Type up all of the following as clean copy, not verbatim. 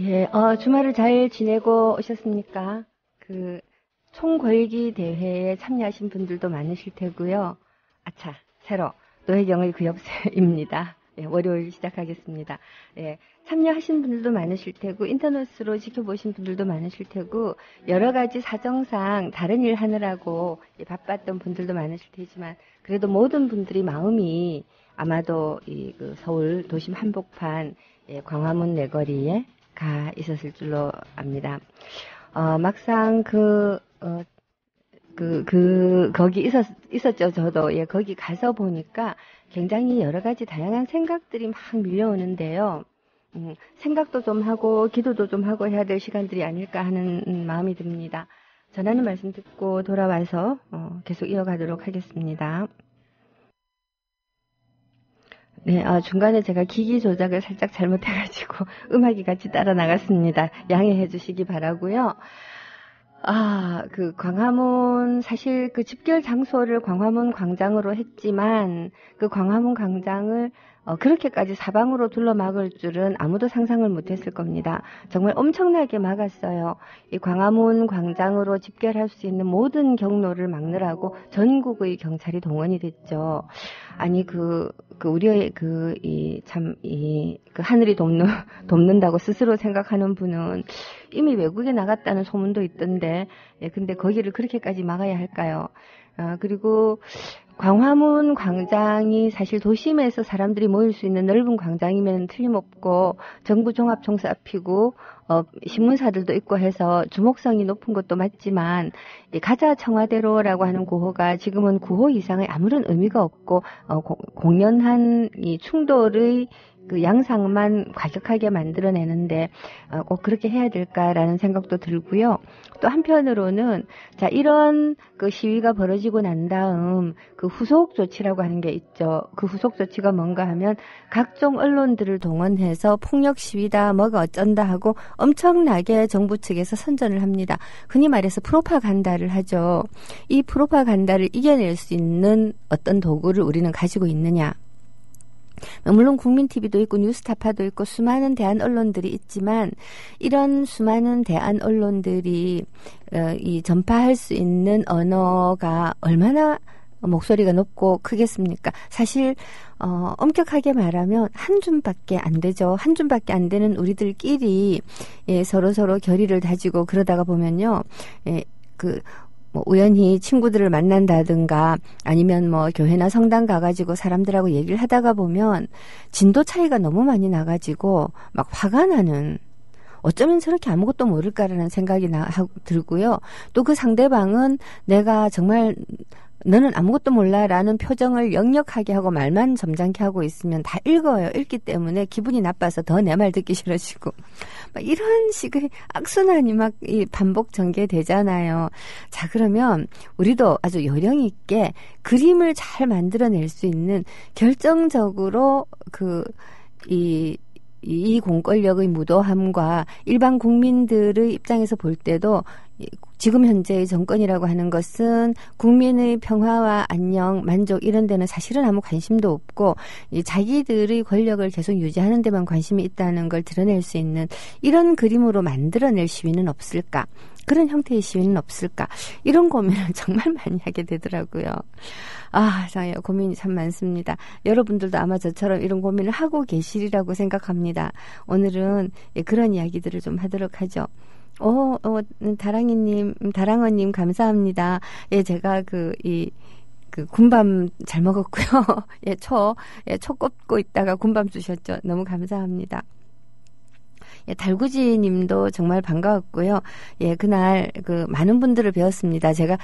예, 주말을 잘 지내고 오셨습니까? 그, 총궐기 대회에 참여하신 분들도 많으실 테고요. 아차, 새로, 노혜경의 그 옆세입니다. 예, 월요일 시작하겠습니다. 예, 참여하신 분들도 많으실 테고, 인터넷으로 지켜보신 분들도 많으실 테고, 여러 가지 사정상 다른 일 하느라고 바빴던 분들도 많으실 테지만, 그래도 모든 분들이 마음이 아마도 그 서울 도심 한복판 광화문 내거리에 가 있었을 줄로 압니다. 막상 거기 있었죠, 저도. 예, 거기 가서 보니까 굉장히 여러 가지 다양한 생각들이 막 밀려오는데요. 생각도 좀 하고, 기도도 좀 하고 해야 될 시간들이 아닐까 하는 마음이 듭니다. 전하는 말씀 듣고 돌아와서, 계속 이어가도록 하겠습니다. 네, 중간에 제가 기기 조작을 살짝 잘못해가지고 음악이 같이 따라 나갔습니다. 양해해 주시기 바라고요. 그 광화문, 사실 그 집결 장소를 광화문 광장으로 했지만 그 광화문 광장을 그렇게까지 사방으로 둘러막을 줄은 아무도 상상을 못했을 겁니다. 정말 엄청나게 막았어요. 이 광화문 광장으로 집결할 수 있는 모든 경로를 막느라고 전국의 경찰이 동원이 됐죠. 아니 우리의 하늘이 돕는다고 스스로 생각하는 분은 이미 외국에 나갔다는 소문도 있던데, 예, 근데 거기를 그렇게까지 막아야 할까요? 그리고 광화문 광장이 사실 도심에서 사람들이 모일 수 있는 넓은 광장이면 틀림없고, 정부 종합청사 앞이고, 신문사들도 있고 해서 주목성이 높은 것도 맞지만, 가자 청와대로라고 하는 구호가 지금은 구호 이상의 아무런 의미가 없고, 공연한 이 충돌의 그 양상만 과격하게 만들어내는데 꼭 그렇게 해야 될까라는 생각도 들고요. 또 한편으로는 자, 이런 그 시위가 벌어지고 난 다음 그 후속 조치라고 하는 게 있죠. 그 후속 조치가 뭔가 하면 각종 언론들을 동원해서 폭력 시위다 뭐가 어쩐다 하고 엄청나게 정부 측에서 선전을 합니다. 흔히 말해서 프로파간다를 하죠. 이 프로파간다를 이겨낼 수 있는 어떤 도구를 우리는 가지고 있느냐. 물론 국민TV도 있고 뉴스타파도 있고 수많은 대한 언론들이 있지만 이런 수많은 대한 언론들이 이 전파할 수 있는 언어가 얼마나 목소리가 높고 크겠습니까? 사실 엄격하게 말하면 한 줌밖에 안 되죠. 한 줌밖에 안 되는 우리들끼리 서로 결의를 다지고 그러다가 보면요. 우연히 친구들을 만난다든가 아니면 교회나 성당 가가지고 사람들하고 얘기를 하다가 보면 진도 차이가 너무 많이 나가지고 막 화가 나는, 어쩌면 저렇게 아무것도 모를까라는 생각이 들고요. 또 그 상대방은 내가 정말 너는 아무것도 몰라라는 표정을 역력하게 하고 말만 점잖게 하고 있으면 다 읽어요. 읽기 때문에 기분이 나빠서 더 내 말 듣기 싫어지고 막 이런 식의 악순환이 막 반복 전개되잖아요. 자, 그러면 우리도 아주 요령 있게 그림을 잘 만들어낼 수 있는, 결정적으로 이 공권력의 무도함과 일반 국민들의 입장에서 볼 때도 지금 현재의 정권이라고 하는 것은 국민의 평화와 안녕, 만족 이런 데는 사실은 아무 관심도 없고 자기들의 권력을 계속 유지하는 데만 관심이 있다는 걸 드러낼 수 있는 이런 그림으로 만들어낼 시위는 없을까? 그런 형태의 시위는 없을까? 이런 고민을 정말 많이 하게 되더라고요. 고민이 참 많습니다. 여러분들도 아마 저처럼 이런 고민을 하고 계시리라고 생각합니다. 오늘은 그런 이야기들을 좀 하도록 하죠. 다랑어님 감사합니다. 예, 제가 군밤 잘 먹었고요. 초 꼽고 있다가 군밤 주셨죠. 너무 감사합니다. 달구지 님도 정말 반가웠고요. 예, 그날 많은 분들을 배웠습니다. 제가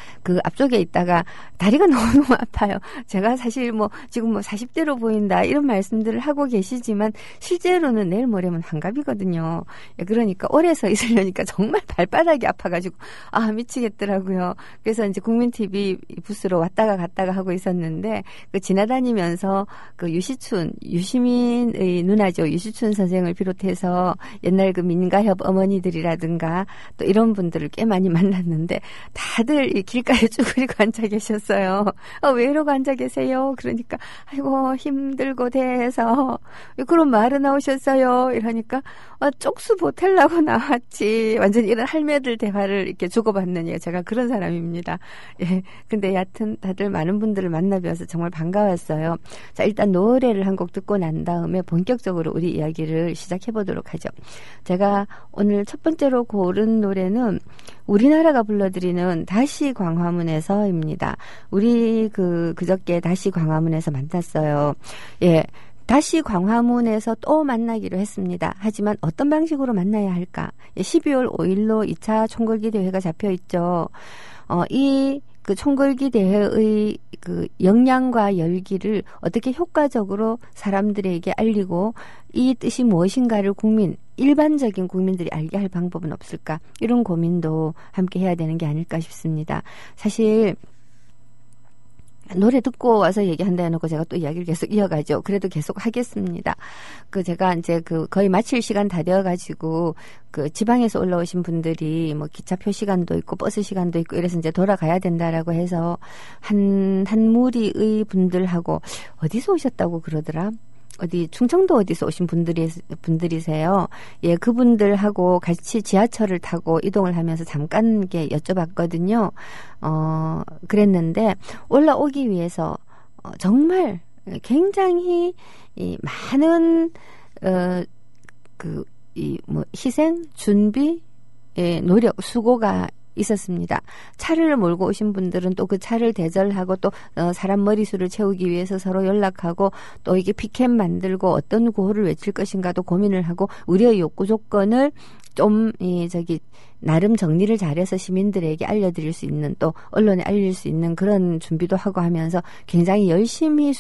앞쪽에 있다가 다리가 너무너무 아파요. 제가 사실 지금 40대로 보인다 이런 말씀들을 하고 계시지만 실제로는 내일 모레면 환갑이거든요. 예, 그러니까 오래 서 있으려니까 정말 발바닥이 아파가지고 미치겠더라고요. 그래서 이제 국민TV 부스로 왔다가 갔다가 하고 있었는데 지나다니면서 유시민의 누나죠. 유시춘 선생을 비롯해서 옛날 그 민가협 어머니들이라든가 또 이런 분들을 꽤 많이 만났는데 다들 이 길가에 쭈그리고 앉아 계셨어요. 왜 이러고 앉아 계세요? 그러니까 아이고 힘들고 대해서 그런 말은 나오셨어요. 이러니까 쪽수 보태려고 나왔지. 완전히 이런 할매들 대화를 이렇게 주고받는 제가 그런 사람입니다. 예. 근데 여하튼 다들 많은 분들을 만나뵈어서 정말 반가웠어요. 자, 일단 노래를 한 곡 듣고 난 다음에 본격적으로 우리 이야기를 시작해 보도록 하죠. 제가 오늘 첫 번째로 고른 노래는 우리나라가 불러드리는 다시 광화문에서입니다. 우리 그저께 다시 광화문에서 만났어요. 예. 다시 광화문에서 또 만나기로 했습니다. 하지만 어떤 방식으로 만나야 할까? 12월 5일로 2차 총궐기 대회가 잡혀 있죠. 그 총궐기 대회의 그 역량과 열기를 어떻게 효과적으로 사람들에게 알리고 이 뜻이 무엇인가를 일반적인 국민들이 알게 할 방법은 없을까? 이런 고민도 함께 해야 되는 게 아닐까 싶습니다. 사실 노래 듣고 와서 얘기한다 해놓고 제가 또 이야기를 계속 이어가죠. 그래도 계속 하겠습니다. 제가 이제 거의 마칠 시간 다 되어가지고 지방에서 올라오신 분들이 뭐 기차표 시간도 있고 버스 시간도 있고 이래서 이제 돌아가야 된다라고 해서 한 무리의 분들하고 어디서 오셨다고 그러더라? 충청도 어디서 오신 분들이세요. 예, 그분들하고 같이 지하철을 타고 이동을 하면서 잠깐 이렇게 여쭤봤거든요. 그랬는데, 올라오기 위해서, 정말 굉장히, 많은, 희생, 준비, 노력, 수고가 있었습니다. 차를 몰고 오신 분들은 또 그 차를 대절하고 또 사람 머리수를 채우기 위해서 서로 연락하고 또 이게 피켓 만들고 어떤 구호를 외칠 것인가도 고민을 하고 우리의 욕구 조건을 좀 나름 정리를 잘해서 시민들에게 알려드릴 수 있는 또 언론에 알릴 수 있는 그런 준비도 하고 하면서 굉장히 열심히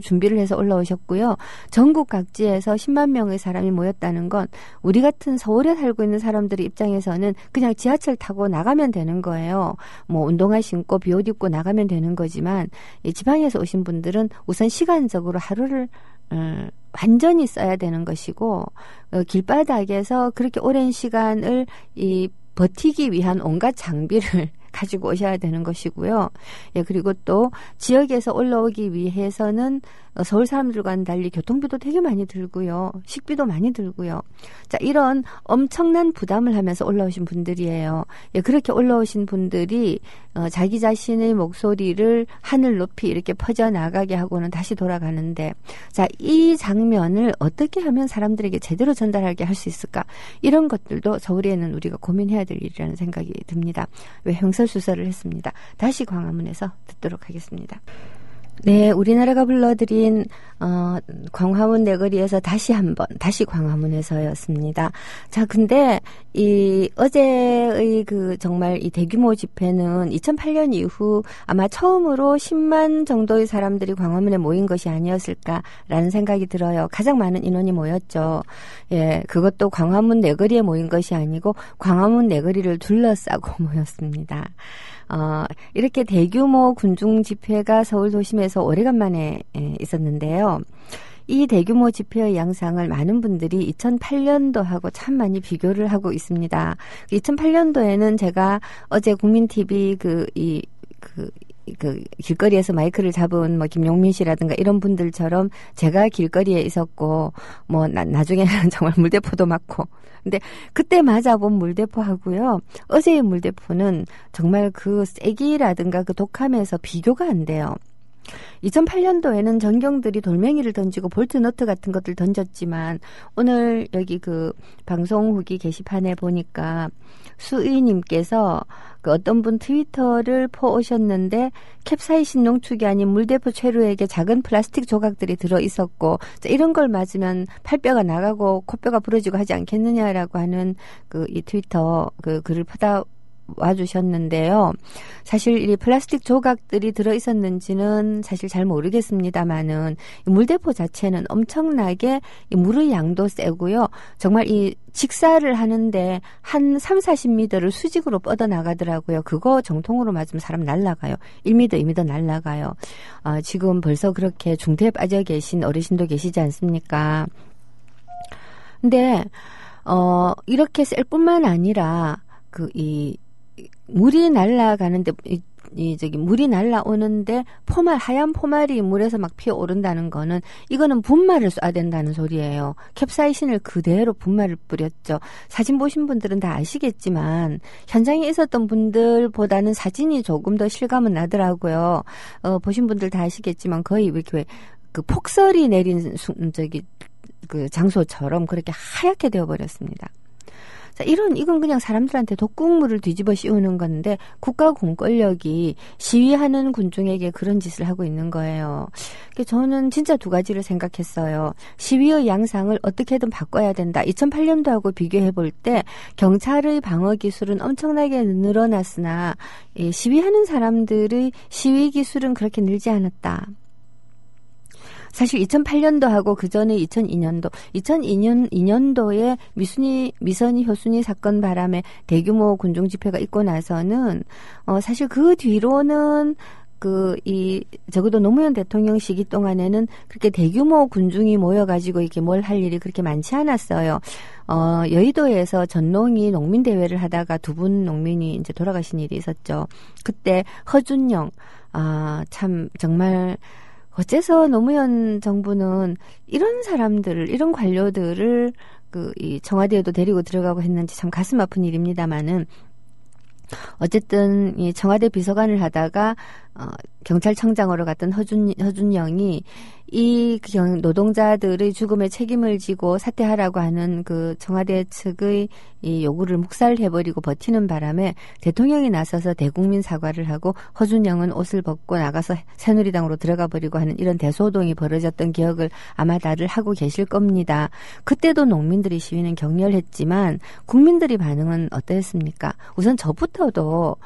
준비를 해서 올라오셨고요. 전국 각지에서 10만 명의 사람이 모였다는 건 우리 같은 서울에 살고 있는 사람들의 입장에서는 그냥 지하철 타고 나가면 되는 거예요. 뭐 운동화 신고 비옷 입고 나가면 되는 거지만 이 지방에서 오신 분들은 우선 시간적으로 하루를 완전히 써야 되는 것이고 길바닥에서 그렇게 오랜 시간을 버티기 위한 온갖 장비를 가지고 오셔야 되는 것이고요. 예, 그리고 또 지역에서 올라오기 위해서는 서울 사람들과는 달리 교통비도 되게 많이 들고요. 식비도 많이 들고요. 자, 이런 엄청난 부담을 하면서 올라오신 분들이에요. 예, 그렇게 올라오신 분들이 자기 자신의 목소리를 하늘 높이 이렇게 퍼져나가게 하고는 다시 돌아가는데, 자, 이 장면을 어떻게 하면 사람들에게 제대로 전달하게 할 수 있을까? 이런 것들도 서울에는 우리가 고민해야 될 일이라는 생각이 듭니다. 왜 횡설수설을 했습니다. 다시 광화문에서 듣도록 하겠습니다. 네, 우리나라가 불러드린 광화문 내거리에서 다시 광화문에서였습니다. 자, 근데 어제의 정말 이 대규모 집회는 2008년 이후 아마 처음으로 10만 정도의 사람들이 광화문에 모인 것이 아니었을까라는 생각이 들어요. 가장 많은 인원이 모였죠. 예, 그것도 광화문 내거리에 모인 것이 아니고 광화문 내거리를 둘러싸고 모였습니다. 이렇게 대규모 군중 집회가 서울 도심에서 오래간만에 있었는데요. 이 대규모 집회의 양상을 많은 분들이 2008년도하고 참 많이 비교를 하고 있습니다. 2008년도에는 제가 어제 국민TV 길거리에서 마이크를 잡은 김용민 씨라든가 이런 분들처럼 제가 길거리에 있었고 나중에는 정말 물대포도 맞고 근데 그때 맞아본 물대포하고요. 어제의 물대포는 정말 그 세기라든가 그 독함에서 비교가 안 돼요. 2008년도에는 전경들이 돌멩이를 던지고 볼트 너트 같은 것들 던졌지만 오늘 여기 방송 후기 게시판에 보니까 수의님께서 어떤 분 트위터를 퍼오셨는데 캡사이신 농축이 아닌 물대포 최루액에 작은 플라스틱 조각들이 들어있었고 이런 걸 맞으면 팔뼈가 나가고 코뼈가 부러지고 하지 않겠느냐라고 하는 이 트위터 글을 와주셨는데요. 사실 이 플라스틱 조각들이 들어있었는지는 사실 잘 모르겠습니다만은 이 물대포 자체는 엄청나게 이 물의 양도 세고요. 정말 이 직사를 하는데 한 30-40m를 수직으로 뻗어나가더라고요. 그거 정통으로 맞으면 사람 날아가요. 1m, 2m 날아가요. 지금 벌써 그렇게 중태에 빠져 계신 어르신도 계시지 않습니까? 근데 이렇게 셀 뿐만 아니라, 물이 날아가는데, 물이 날아오는데, 하얀 포말이 물에서 막 피어오른다는 거는, 이거는 분말을 쏴야 된다는 소리예요. 캡사이신을 그대로 분말을 뿌렸죠. 사진 보신 분들은 다 아시겠지만, 현장에 있었던 분들보다는 사진이 조금 더 실감은 나더라고요. 보신 분들 다 아시겠지만, 거의 이렇게, 폭설이 내린, 장소처럼 그렇게 하얗게 되어버렸습니다. 자, 이건 그냥 사람들한테 독극물을 뒤집어 씌우는 건데, 국가 공권력이 시위하는 군중에게 그런 짓을 하고 있는 거예요. 저는 진짜 두 가지를 생각했어요. 시위의 양상을 어떻게든 바꿔야 된다. 2008년도하고 비교해 볼 때, 경찰의 방어 기술은 엄청나게 늘어났으나, 시위하는 사람들의 시위 기술은 그렇게 늘지 않았다. 사실 2008년도하고 그 전에 2002년도에 미선이 효순이 사건 바람에 대규모 군중 집회가 있고 나서는 사실 그 뒤로는 적어도 노무현 대통령 시기 동안에는 그렇게 대규모 군중이 모여가지고 이렇게 뭘 할 일이 그렇게 많지 않았어요. 여의도에서 전농이 농민대회를 하다가 두 분 농민이 이제 돌아가신 일이 있었죠. 그때 허준영, 참, 정말, 어째서 노무현 정부는 이런 사람들을, 이런 관료들을 이 청와대에도 데리고 들어가고 했는지 참 가슴 아픈 일입니다만은, 어쨌든 이 청와대 비서관을 하다가 경찰청장으로 갔던 허준영이 이 노동자들의 죽음에 책임을 지고 사퇴하라고 하는 그 청와대 측의 이 요구를 묵살해버리고 버티는 바람에 대통령이 나서서 대국민 사과를 하고 허준영은 옷을 벗고 나가서 새누리당으로 들어가 버리고 하는 이런 대소동이 벌어졌던 기억을 아마 다들 하고 계실 겁니다. 그때도 농민들의 시위는 격렬했지만 국민들의 반응은 어떠했습니까? 우선 저부터도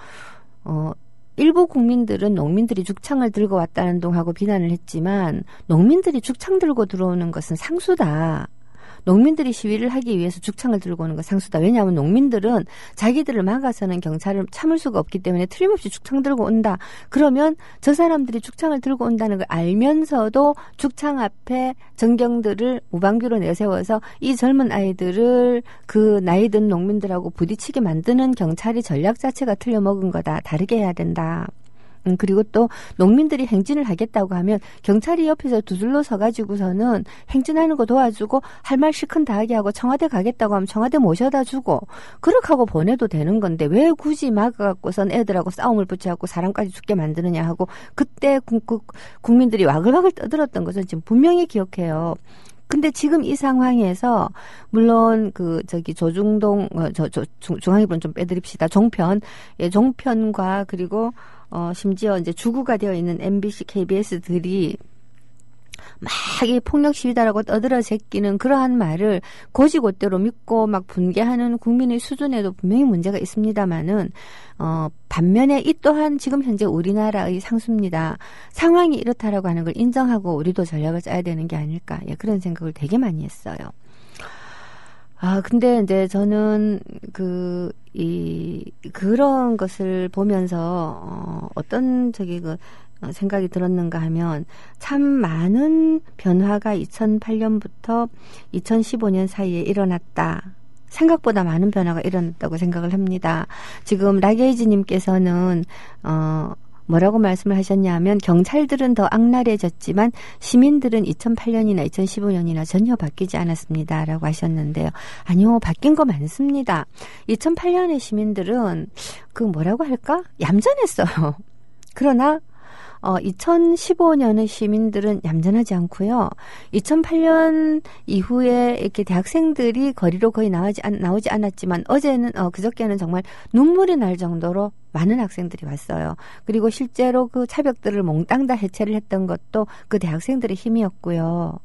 일부 국민들은 농민들이 죽창을 들고 왔다는 둥하고 비난을 했지만 농민들이 죽창 들고 들어오는 것은 상수다. 농민들이 시위를 하기 위해서 죽창을 들고 오는 건 상수다. 왜냐하면 농민들은 자기들을 막아서는 경찰을 참을 수가 없기 때문에 틀림없이 죽창 들고 온다. 그러면 저 사람들이 죽창을 들고 온다는 걸 알면서도 죽창 앞에 전경들을 무방비로 내세워서 이 젊은 아이들을 그 나이 든 농민들하고 부딪히게 만드는 경찰의 전략 자체가 틀려먹은 거다. 다르게 해야 된다. 그리고 또 농민들이 행진을 하겠다고 하면 경찰이 옆에서 두들러 서가지고서는 행진하는 거 도와주고 할 말 시큰 다 하게 하고 청와대 가겠다고 하면 청와대 모셔다 주고 그렇게 하고 보내도 되는 건데 왜 굳이 막아갖고선 애들하고 싸움을 붙여갖고 사람까지 죽게 만드느냐 하고 그때 국민들이 와글와글 떠들었던 것은 지금 분명히 기억해요. 근데 지금 이 상황에서 물론 조중동 중앙일보는 좀 빼드립시다. 종편과 그리고 심지어 이제 주구가 되어 있는 MBC, KBS들이 막 이 폭력 시위다라고 떠들어 제끼는 그러한 말을 곧이곧대로 믿고 막 분개하는 국민의 수준에도 분명히 문제가 있습니다만은 반면에 이 또한 지금 현재 우리나라의 상수입니다. 상황이 이렇다라고 하는 걸 인정하고 우리도 전략을 짜야 되는 게 아닐까. 그런 생각을 되게 많이 했어요. 근데 이제 저는 그런 것을 보면서 어떤 생각이 들었는가 하면 참 많은 변화가 2008년부터 2015년 사이에 일어났다. 생각보다 많은 변화가 일어났다고 생각을 합니다. 지금 라게이즈님께서는 뭐라고 말씀을 하셨냐면 경찰들은 더 악랄해졌지만 시민들은 2008년이나 2015년이나 전혀 바뀌지 않았습니다. 라고 하셨는데요. 아니요. 바뀐 거 많습니다. 2008년의 시민들은 뭐라고 할까? 얌전했어요. 그러나 2015년의 시민들은 얌전하지 않고요. 2008년 이후에 이렇게 대학생들이 거리로 거의 나오지 않았지만 그저께는 정말 눈물이 날 정도로 많은 학생들이 왔어요. 그리고 실제로 그 차벽들을 몽땅 다 해체를 했던 것도 그 대학생들의 힘이었고요.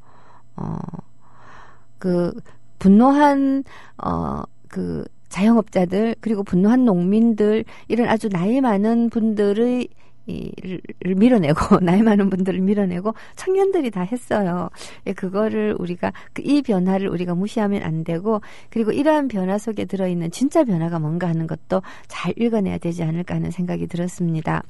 분노한 자영업자들 그리고 분노한 농민들 이런 아주 나이 많은 분들의 밀어내고 나이 많은 분들을 밀어내고 청년들이 다 했어요. 그거를 이 변화를 우리가 무시하면 안 되고 그리고 이러한 변화 속에 들어있는 진짜 변화가 뭔가 하는 것도 잘 읽어내야 되지 않을까 하는 생각이 들었습니다.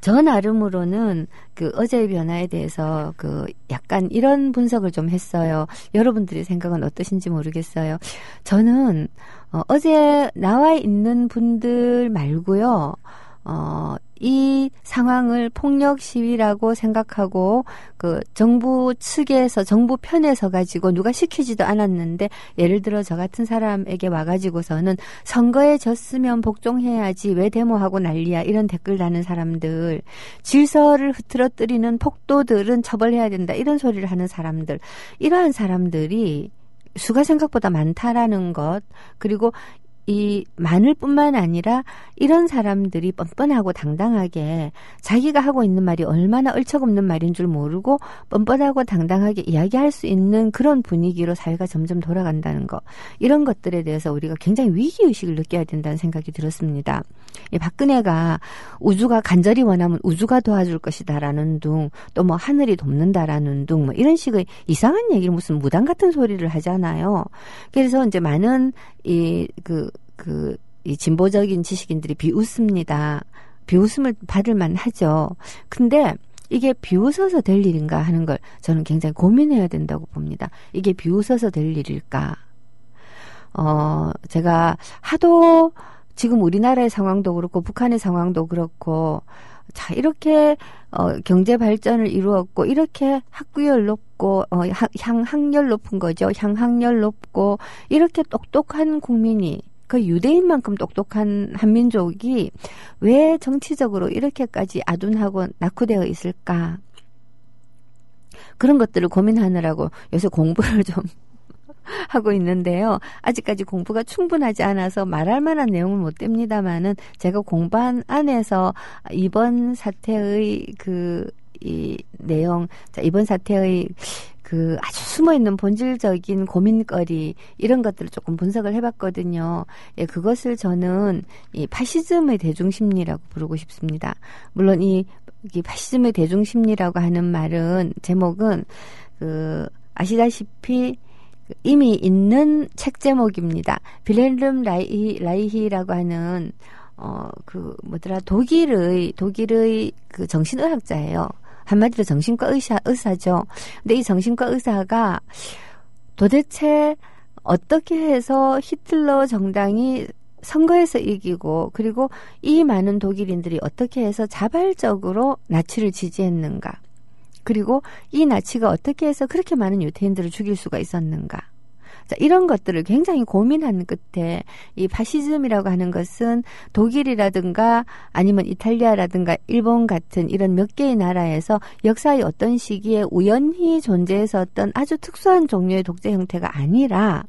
저 나름으로는 그 어제의 변화에 대해서 그 약간 이런 분석을 좀 했어요. 여러분들의 생각은 어떠신지 모르겠어요. 저는 어제 나와 있는 분들 말고요. 이 상황을 폭력 시위라고 생각하고 그 정부 측에서 정부 편에서 가지고 누가 시키지도 않았는데 예를 들어 저 같은 사람에게 와가지고서는 선거에 졌으면 복종해야지 왜 데모하고 난리야 이런 댓글 다는 사람들, 질서를 흐트러뜨리는 폭도들은 처벌해야 된다 이런 소리를 하는 사람들, 이러한 사람들이 수가 생각보다 많다라는 것, 그리고 이 많을 뿐만 아니라 이런 사람들이 뻔뻔하고 당당하게 자기가 하고 있는 말이 얼마나 얼척없는 말인 줄 모르고 뻔뻔하고 당당하게 이야기할 수 있는 그런 분위기로 사회가 점점 돌아간다는 것, 이런 것들에 대해서 우리가 굉장히 위기의식을 느껴야 된다는 생각이 들었습니다. 박근혜가 우주가 간절히 원하면 우주가 도와줄 것이다라는 둥, 또 뭐 하늘이 돕는다라는 둥, 뭐 이런 식의 이상한 얘기를 무슨 무당 같은 소리를 하잖아요. 그래서 이제 많은 이 진보적인 지식인들이 비웃습니다. 비웃음을 받을 만하죠. 근데 이게 비웃어서 될 일인가 하는 걸 저는 굉장히 고민해야 된다고 봅니다. 이게 비웃어서 될 일일까? 제가 하도 지금 우리나라의 상황도 그렇고 북한의 상황도 그렇고 자 이렇게 경제 발전을 이루었고 이렇게 학구열 높고 학열 높은 거죠. 향학열 높고 이렇게 똑똑한 국민이 그 유대인만큼 똑똑한 한민족이 왜 정치적으로 이렇게까지 아둔하고 낙후되어 있을까? 그런 것들을 고민하느라고 요새 공부를 좀 하고 있는데요. 아직까지 공부가 충분하지 않아서 말할 만한 내용은 못 됩니다만은 제가 공부한 안에서 이번 사태의 이 내용, 자, 이번 사태의 그 아주 숨어있는 본질적인 고민거리 이런 것들을 조금 분석을 해봤거든요. 예, 그것을 저는 이 파시즘의 대중심리라고 부르고 싶습니다. 물론 이 파시즘의 대중심리라고 하는 말은 제목은 아시다시피 이미 있는 책 제목입니다. 빌헬름 라이히라고 하는 독일의 그 정신의학자예요. 한마디로 정신과 의사죠. 근데 이 정신과 의사가 도대체 어떻게 해서 히틀러 정당이 선거에서 이기고 그리고 이 많은 독일인들이 어떻게 해서 자발적으로 나치를 지지했는가. 그리고 이 나치가 어떻게 해서 그렇게 많은 유태인들을 죽일 수가 있었는가. 자, 이런 것들을 굉장히 고민한 끝에 이 파시즘이라고 하는 것은 독일이라든가 아니면 이탈리아라든가 일본 같은 이런 몇 개의 나라에서 역사의 어떤 시기에 우연히 존재했었던 아주 특수한 종류의 독재 형태가 아니라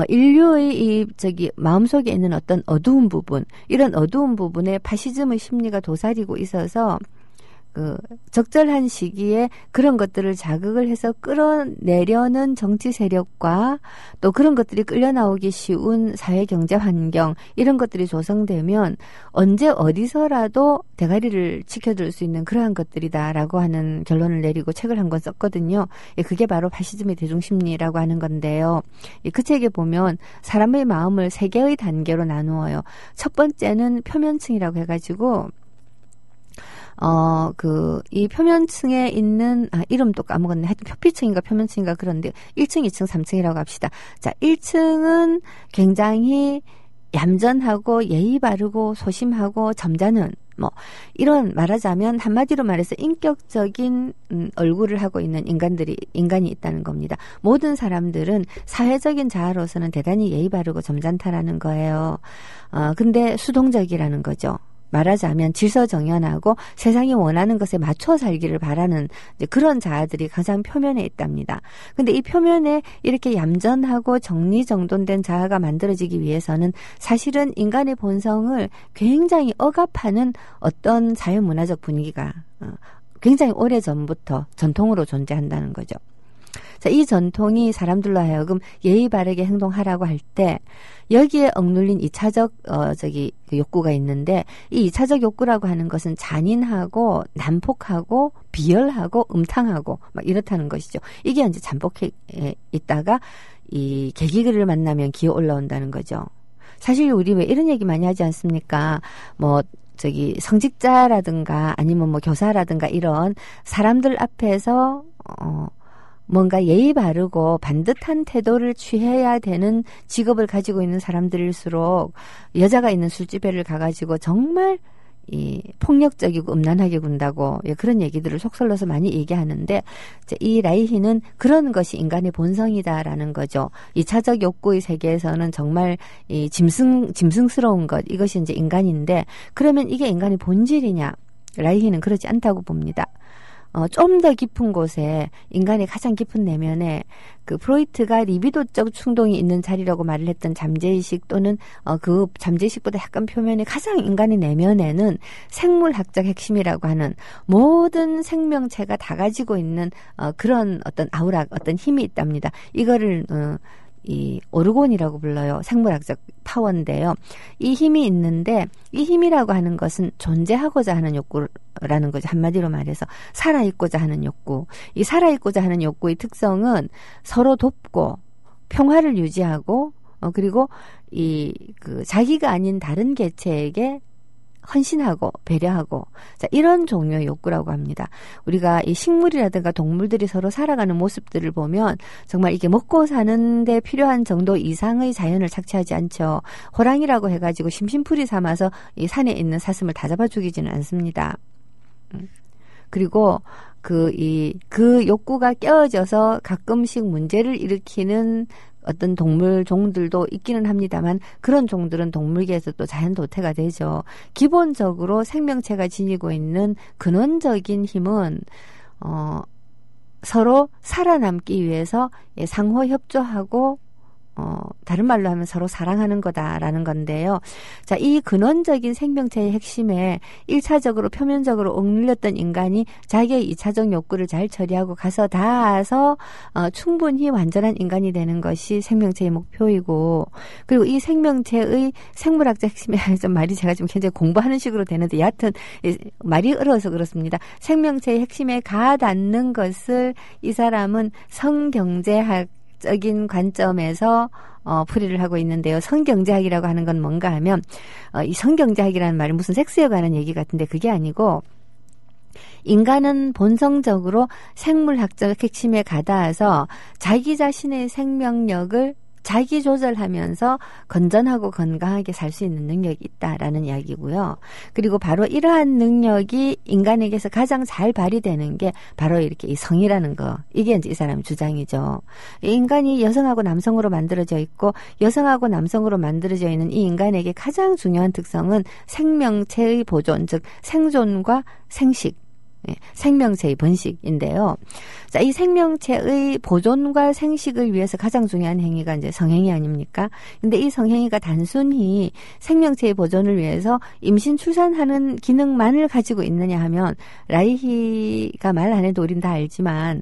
인류의 마음속에 있는 어떤 어두운 부분, 이런 어두운 부분에 파시즘의 심리가 도사리고 있어서 적절한 시기에 그런 것들을 자극을 해서 끌어내려는 정치 세력과 또 그런 것들이 끌려나오기 쉬운 사회 경제 환경 이런 것들이 조성되면 언제 어디서라도 대가리를 치켜들 수 있는 그러한 것들이다라고 하는 결론을 내리고 책을 한 권 썼거든요. 그게 바로 파시즘의 대중심리라고 하는 건데요. 그 책에 보면 사람의 마음을 세 개의 단계로 나누어요. 첫 번째는 표면층이라고 해가지고 이 표면층에 있는, 이름도 까먹었네. 하여튼 표피층인가 표면층인가 그런데 1층, 2층, 3층이라고 합시다. 자, 1층은 굉장히 얌전하고 예의 바르고 소심하고 점잖은, 이런 말하자면 한마디로 말해서 인격적인 얼굴을 하고 있는 인간이 있다는 겁니다. 모든 사람들은 사회적인 자아로서는 대단히 예의 바르고 점잖다라는 거예요. 근데 수동적이라는 거죠. 말하자면 질서정연하고 세상이 원하는 것에 맞춰 살기를 바라는 그런 자아들이 가장 표면에 있답니다. 근데 이 표면에 이렇게 얌전하고 정리정돈된 자아가 만들어지기 위해서는 사실은 인간의 본성을 굉장히 억압하는 어떤 사회문화적 분위기가 굉장히 오래전부터 전통으로 존재한다는 거죠. 자, 이 전통이 사람들로 하여금 예의 바르게 행동하라고 할 때 여기에 억눌린 2차적 욕구가 있는데 이 2차적 욕구라고 하는 것은 잔인하고 난폭하고 비열하고 음탕하고 막 이렇다는 것이죠. 이게 이제 잠복해 있다가 이 계기를 만나면 기어 올라온다는 거죠. 사실 우리 왜 이런 얘기 많이 하지 않습니까? 성직자라든가 아니면 뭐 교사라든가 이런 사람들 앞에서 뭔가 예의 바르고 반듯한 태도를 취해야 되는 직업을 가지고 있는 사람들일수록 여자가 있는 술집에를 가가지고 정말 폭력적이고 음란하게 군다고 그런 얘기들을 속설러서 많이 얘기하는데 이 라이히는 그런 것이 인간의 본성이다라는 거죠. 2차적 욕구의 세계에서는 정말 짐승스러운 것 이것이 이제 인간인데 그러면 이게 인간의 본질이냐? 라이히는 그렇지 않다고 봅니다. 좀 더 깊은 곳에 인간의 가장 깊은 내면에 그 프로이트가 리비도적 충동이 있는 자리라고 말을 했던 잠재의식 또는 그 잠재의식보다 약간 표면에 가장 인간의 내면에는 생물학적 핵심이라고 하는 모든 생명체가 다 가지고 있는 그런 어떤 아우라, 어떤 힘이 있답니다. 이거를 이 오르곤이라고 불러요. 생물학적 파워인데요. 이 힘이 있는데 이 힘이라고 하는 것은 존재하고자 하는 욕구라는 거죠. 한마디로 말해서 살아있고자 하는 욕구. 이 살아있고자 하는 욕구의 특성은 서로 돕고 평화를 유지하고 그리고 자기가 아닌 다른 개체에게 헌신하고 배려하고 이런 종류의 욕구라고 합니다. 우리가 이 식물이라든가 동물들이 서로 살아가는 모습들을 보면 정말 이게 먹고 사는데 필요한 정도 이상의 자연을 착취하지 않죠. 호랑이라고 해가지고 심심풀이 삼아서 이 산에 있는 사슴을 다 잡아 죽이지는 않습니다. 그리고 그 욕구가 깨어져서 가끔씩 문제를 일으키는 어떤 동물 종들도 있기는 합니다만 그런 종들은 동물계에서 또 자연 도태가 되죠. 기본적으로 생명체가 지니고 있는 근원적인 힘은 서로 살아남기 위해서 상호 협조하고 다른 말로 하면 서로 사랑하는 거다라는 건데요. 자, 이 근원적인 생명체의 핵심에 1차적으로 표면적으로 억눌렸던 인간이 자기의 2차적 욕구를 잘 처리하고 가서 닿아서 충분히 완전한 인간이 되는 것이 생명체의 목표이고 그리고 이 생명체의 생물학적 핵심에 좀 말이 제가 지금 굉장히 공부하는 식으로 되는데 여하튼 말이 어려워서 그렇습니다. 생명체의 핵심에 가닿는 것을 이 사람은 성경제학 적인 관점에서 풀이를 하고 있는데요. 성경제학이라고 하는 건 뭔가 하면 이 성경제학이라는 말은 무슨 섹스에 관한 얘기 같은데 그게 아니고 인간은 본성적으로 생물학적 핵심에 가닿아서 자기 자신의 생명력을 자기 조절하면서 건전하고 건강하게 살 수 있는 능력이 있다라는 이야기고요. 그리고 바로 이러한 능력이 인간에게서 가장 잘 발휘되는 게 바로 이렇게 이 성이라는 거. 이게 이제 이 사람의 주장이죠. 인간이 여성하고 남성으로 만들어져 있고 여성하고 남성으로 만들어져 있는 이 인간에게 가장 중요한 특성은 생명체의 보존, 즉 생존과 생식. 생명체의 번식인데요. 자, 이 생명체의 보존과 생식을 위해서 가장 중요한 행위가 이제 성행위 아닙니까? 근데 이 성행위가 단순히 생명체의 보존을 위해서 임신 출산하는 기능만을 가지고 있느냐 하면 라이히가 말 안 해도 우린 다 알지만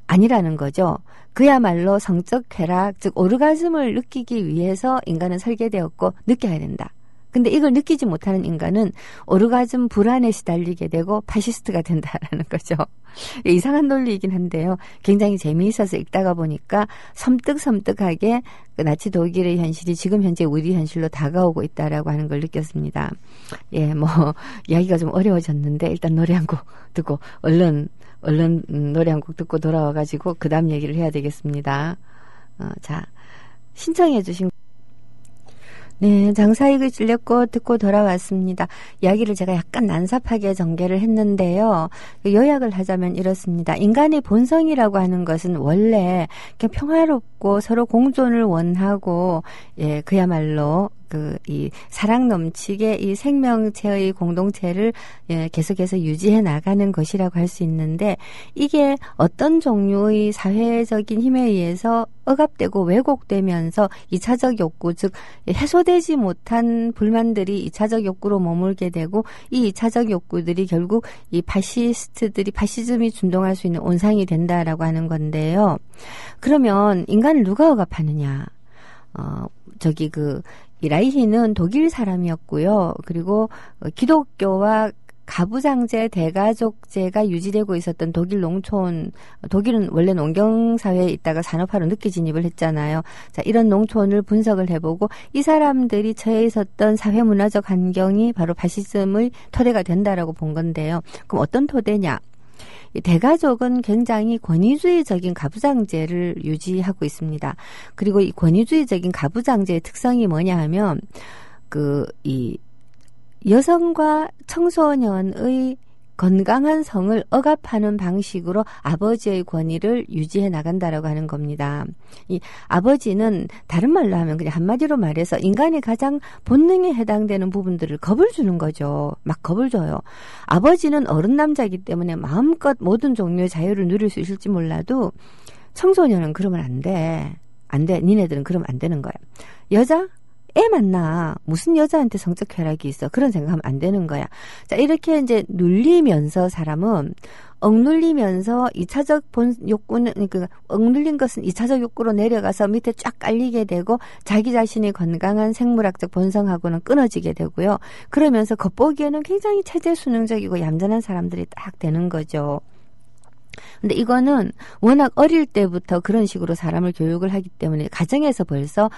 아니라는 거죠. 그야말로 성적 쾌락, 즉 오르가즘을 느끼기 위해서 인간은 설계되었고 느껴야 된다. 근데 이걸 느끼지 못하는 인간은 오르가즘 불안에 시달리게 되고 파시스트가 된다라는 거죠. 이상한 논리이긴 한데요. 굉장히 재미있어서 읽다가 보니까 섬뜩섬뜩하게 그 나치 독일의 현실이 지금 현재 우리 현실로 다가오고 있다라고 하는 걸 느꼈습니다. 예, 이야기가 좀 어려워졌는데 일단 노래 한 곡 듣고 얼른 노래 한 곡 듣고 돌아와가지고 그 다음 얘기를 해야 되겠습니다. 자, 신청해 주신 네, 장사익의 진력꽃 듣고 돌아왔습니다. 이야기를 제가 약간 난삽하게 전개를 했는데요. 요약을 하자면 이렇습니다. 인간의 본성이라고 하는 것은 원래 평화롭고 서로 공존을 원하고, 그야말로 이 사랑 넘치게 이 생명체의 공동체를 계속해서 유지해 나가는 것이라고 할 수 있는데 이게 어떤 종류의 사회적인 힘에 의해서 억압되고 왜곡되면서 2차적 욕구, 즉 해소되지 못한 불만들이 2차적 욕구로 머물게 되고 이 2차적 욕구들이 결국 이 파시즘이 준동할 수 있는 온상이 된다라고 하는 건데요. 그러면 인간을 누가 억압하느냐? 이 라이히는 독일 사람이었고요. 그리고 기독교와 가부장제, 대가족제가 유지되고 있었던 독일 농촌, 독일은 원래 농경사회에 있다가 산업화로 늦게 진입을 했잖아요. 자, 이런 농촌을 분석을 해보고 이 사람들이 처해 있었던 사회문화적 환경이 바로 파시즘의 토대가 된다라고 본 건데요. 그럼 어떤 토대냐? 이 대가족은 굉장히 권위주의적인 가부장제를 유지하고 있습니다. 그리고 이 권위주의적인 가부장제의 특성이 뭐냐 하면, 이 여성과 청소년의 건강한 성을 억압하는 방식으로 아버지의 권위를 유지해 나간다라고 하는 겁니다. 이 아버지는 다른 말로 하면 그냥 한마디로 말해서 인간의 가장 본능에 해당되는 부분들을 겁을 주는 거죠. 막 겁을 줘요. 아버지는 어른 남자이기 때문에 마음껏 모든 종류의 자유를 누릴 수 있을지 몰라도 청소년은 그러면 안 돼. 안 돼. 니네들은 그러면 안 되는 거야. 여자? 애 만나. 무슨 여자한테 성적 쾌락이 있어. 그런 생각하면 안 되는 거야. 자, 이렇게 이제 눌리면서 사람은 억눌리면서 2차적 욕구는, 억눌린 것은 2차적 욕구로 내려가서 밑에 쫙 깔리게 되고 자기 자신의 건강한 생물학적 본성하고는 끊어지게 되고요. 그러면서 겉보기에는 굉장히 체제 수능적이고 얌전한 사람들이 딱 되는 거죠. 근데 이거는 워낙 어릴 때부터 그런 식으로 사람을 교육을 하기 때문에 가정에서 벌써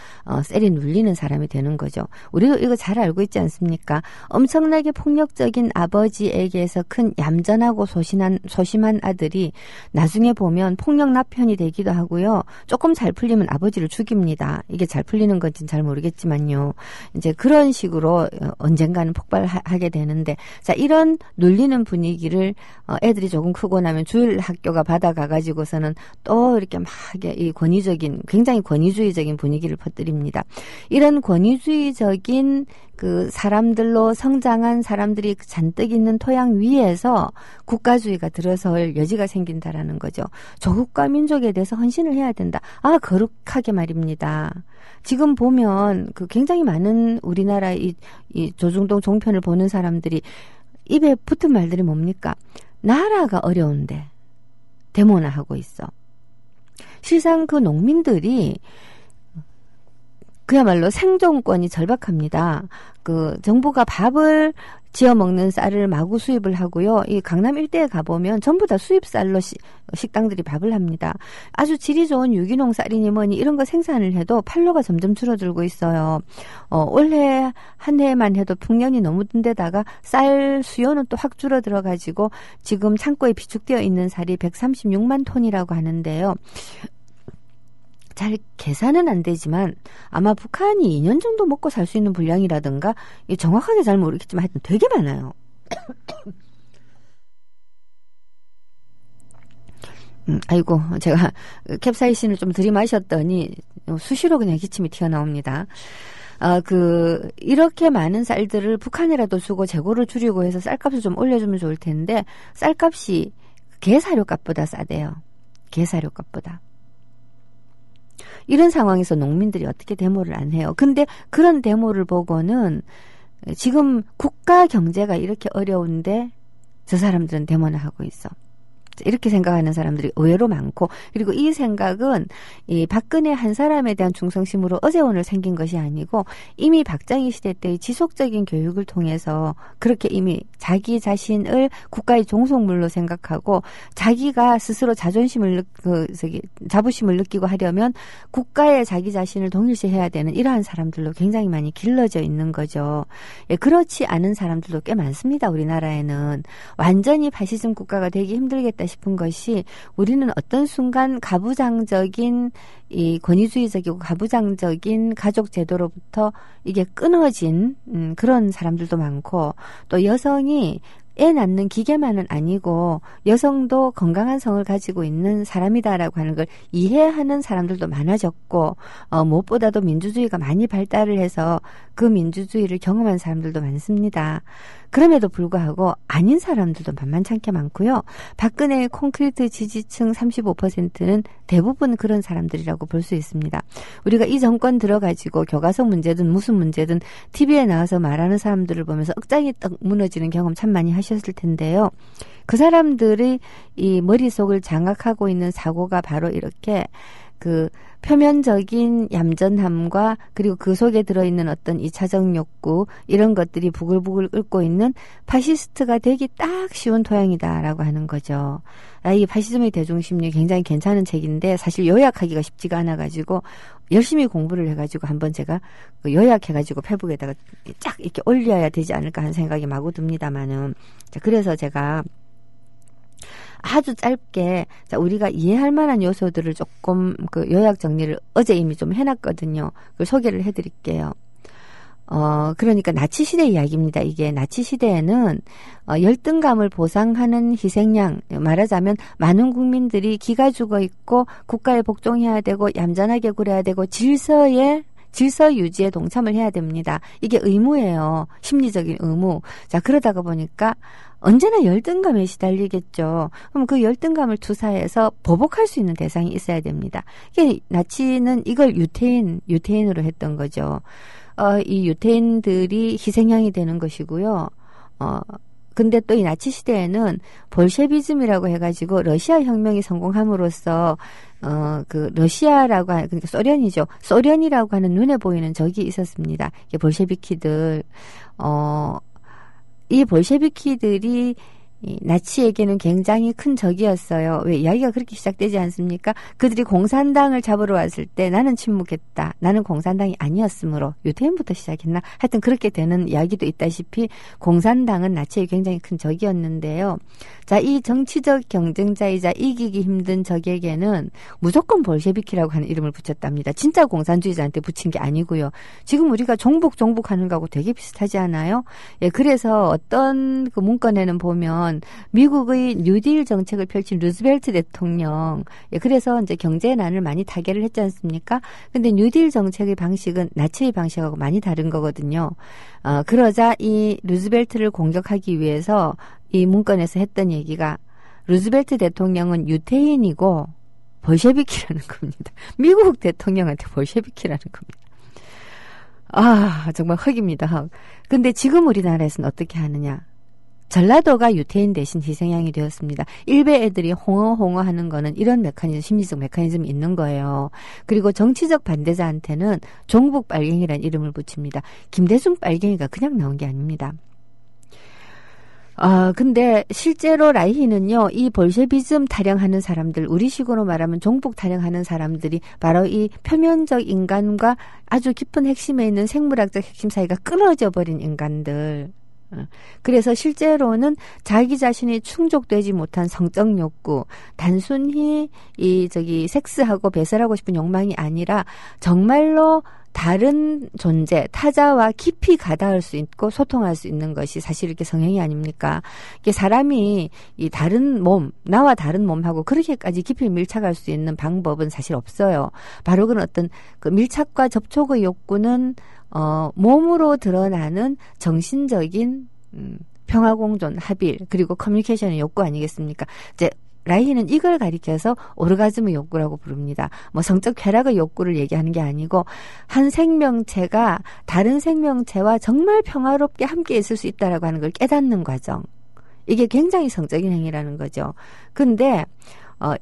셀이 눌리는 사람이 되는 거죠. 우리도 이거 잘 알고 있지 않습니까? 엄청나게 폭력적인 아버지에게서 큰 얌전하고 소심한 아들이 나중에 보면 폭력 나편이 되기도 하고요. 조금 잘 풀리면 아버지를 죽입니다. 이게 잘 풀리는 건지는 잘 모르겠지만요. 이제 그런 식으로 언젠가는 폭발하게 되는데, 자, 이런 눌리는 분위기를 애들이 조금 크고 나면 주일 학교가 받아가가지고서는 또 이렇게 막 이 권위적인, 굉장히 권위주의적인 분위기를 퍼뜨립니다. 이런 권위주의적인 그 사람들로 성장한 사람들이 잔뜩 있는 토양 위에서 국가주의가 들어설 여지가 생긴다라는 거죠. 조국과 민족에 대해서 헌신을 해야 된다. 아, 거룩하게 말입니다. 지금 보면 그 굉장히 많은 우리나라 이 조중동 종편을 보는 사람들이 입에 붙은 말들이 뭡니까? 나라가 어려운데 데모나 하고 있어. 실상 그 농민들이 그야말로 생존권이 절박합니다. 그 정부가 밥을 지어 먹는 쌀을 마구 수입을 하고요. 이 강남 일대에 가보면 전부 다 수입 쌀로 식당들이 밥을 합니다. 아주 질이 좋은 유기농 쌀이니 뭐니 이런 거 생산을 해도 판로가 점점 줄어들고 있어요. 올해 한 해만 해도 풍년이 너무 든 데다가 쌀 수요는 또 확 줄어들어가지고 지금 창고에 비축되어 있는 쌀이 136만 톤이라고 하는데요. 잘 계산은 안 되지만 아마 북한이 2년 정도 먹고 살 수 있는 분량이라든가 정확하게 잘 모르겠지만 하여튼 되게 많아요. 아이고, 제가 캡사이신을 좀 들이마셨더니 수시로 그냥 기침이 튀어나옵니다. 이렇게 많은 쌀들을 북한이라도 주고 재고를 줄이고 해서 쌀값을 좀 올려주면 좋을 텐데 쌀값이 개사료값보다 싸대요. 개사료값보다. 이런 상황에서 농민들이 어떻게 데모를 안 해요? 근데 그런 데모를 보고는 지금 국가 경제가 이렇게 어려운데 저 사람들은 데모를 하고 있어. 이렇게 생각하는 사람들이 의외로 많고, 그리고 이 생각은 이 박근혜 한 사람에 대한 충성심으로 어제 오늘 생긴 것이 아니고 이미 박정희 시대 때의 지속적인 교육을 통해서 그렇게 이미 자기 자신을 국가의 종속물로 생각하고 자기가 스스로 자존심을 자부심을 느끼고 하려면 국가에 자기 자신을 동일시해야 되는 이러한 사람들로 굉장히 많이 길러져 있는 거죠. 예, 그렇지 않은 사람들도 꽤 많습니다. 우리나라에는 완전히 파시즘 국가가 되기 힘들겠다 싶은 것이 우리는 어떤 순간 가부장적인 이 권위주의적이고 가부장적인 가족 제도로부터 이게 끊어진 그런 사람들도 많고, 또 여성이 애 낳는 기계만은 아니고 여성도 건강한 성을 가지고 있는 사람이다라고 하는 걸 이해하는 사람들도 많아졌고, 무엇보다도 민주주의가 많이 발달을 해서 그 민주주의를 경험한 사람들도 많습니다. 그럼에도 불구하고 아닌 사람들도 만만찮게 많고요. 박근혜의 콘크리트 지지층 35%는 대부분 그런 사람들이라고 볼 수 있습니다. 우리가 이 정권 들어가지고 교과서 문제든 무슨 문제든 TV에 나와서 말하는 사람들을 보면서 억장이 떡 무너지는 경험 참 많이 하셨을 텐데요. 그 사람들의 이 머릿속을 장악하고 있는 사고가 바로 이렇게 그 표면적인 얌전함과 그리고 그 속에 들어있는 어떤 2차적 욕구 이런 것들이 부글부글 끓고 있는 파시스트가 되기 딱 쉬운 토양이다라고 하는 거죠. 이 파시즘의 대중심리 굉장히 괜찮은 책인데 사실 요약하기가 쉽지가 않아가지고 열심히 공부를 해가지고 한번 제가 요약해가지고 페북에다가 쫙 이렇게 올려야 되지 않을까 하는 생각이 마구 듭니다만은 그래서 제가 아주 짧게 우리가 이해할 만한 요소들을 조금 그 요약 정리를 어제 이미 좀 해놨거든요. 그걸 소개를 해드릴게요. 그러니까 나치 시대 이야기입니다. 이게 나치 시대에는 열등감을 보상하는 희생양, 말하자면 많은 국민들이 기가 죽어 있고 국가에 복종해야 되고 얌전하게 굴어야 되고 질서 유지에 동참을 해야 됩니다. 이게 의무예요. 심리적인 의무. 자, 그러다가 보니까 언제나 열등감에 시달리겠죠. 그럼 그 열등감을 투사해서 보복할 수 있는 대상이 있어야 됩니다. 이게 나치는 이걸 유태인으로 했던 거죠. 이 유태인들이 희생양이 되는 것이고요. 근데 또 이 나치 시대에는 볼셰비즘이라고 해가지고 러시아 혁명이 성공함으로써 그 러시아라고 하는 그러니까 소련이죠. 소련이라고 하는 눈에 보이는 적이 있었습니다. 이게 볼셰비키들. 이 볼셰비키들이 이 나치에게는 굉장히 큰 적이었어요. 왜 이야기가 그렇게 시작되지 않습니까? 그들이 공산당을 잡으러 왔을 때 나는 침묵했다. 나는 공산당이 아니었으므로 유태인부터 시작했나? 하여튼 그렇게 되는 이야기도 있다시피 공산당은 나치의 굉장히 큰 적이었는데요. 자, 이 정치적 경쟁자이자 이기기 힘든 적에게는 무조건 볼셰비키라고 하는 이름을 붙였답니다. 진짜 공산주의자한테 붙인 게 아니고요. 지금 우리가 종북하는 거하고 되게 비슷하지 않아요? 예, 그래서 어떤 그 문건에는 보면 미국의 뉴딜 정책을 펼친 루즈벨트 대통령, 예, 그래서 이제 경제난을 많이 타결을 했지 않습니까? 근데 뉴딜 정책의 방식은 나치의 방식하고 많이 다른 거거든요. 그러자 이 루즈벨트를 공격하기 위해서 이 문건에서 했던 얘기가 루즈벨트 대통령은 유태인이고 볼셰비키라는 겁니다. 미국 대통령한테 볼셰비키라는 겁니다. 정말 흑입니다, 흑. 근데 지금 우리나라에서는 어떻게 하느냐? 전라도가 유태인 대신 희생양이 되었습니다. 일베 애들이 홍어 하는 거는 이런 메커니즘, 심리적 메커니즘이 있는 거예요. 그리고 정치적 반대자한테는 종북 빨갱이라는 이름을 붙입니다. 김대중 빨갱이가 그냥 나온 게 아닙니다. 근데 실제로 라이히는요, 이 볼셰비즘 타령하는 사람들, 우리식으로 말하면 종북 타령하는 사람들이 바로 이 표면적 인간과 아주 깊은 핵심에 있는 생물학적 핵심 사이가 끊어져 버린 인간들. 그래서 실제로는 자기 자신이 충족되지 못한 성적 욕구, 단순히 섹스하고 배설하고 싶은 욕망이 아니라 정말로 다른 존재, 타자와 깊이 가닿을 수 있고 소통할 수 있는 것이 사실 이렇게 성행위 아닙니까? 이게 사람이 이 다른 몸, 나와 다른 몸하고 그렇게까지 깊이 밀착할 수 있는 방법은 사실 없어요. 바로 그런 어떤 그 밀착과 접촉의 욕구는 몸으로 드러나는 정신적인 평화공존, 합일, 그리고 커뮤니케이션의 욕구 아니겠습니까? 이제 라이히는 이걸 가리켜서 오르가즘의 욕구라고 부릅니다. 뭐 성적 쾌락의 욕구를 얘기하는 게 아니고 한 생명체가 다른 생명체와 정말 평화롭게 함께 있을 수 있다라고 하는 걸 깨닫는 과정. 이게 굉장히 성적인 행위라는 거죠. 근데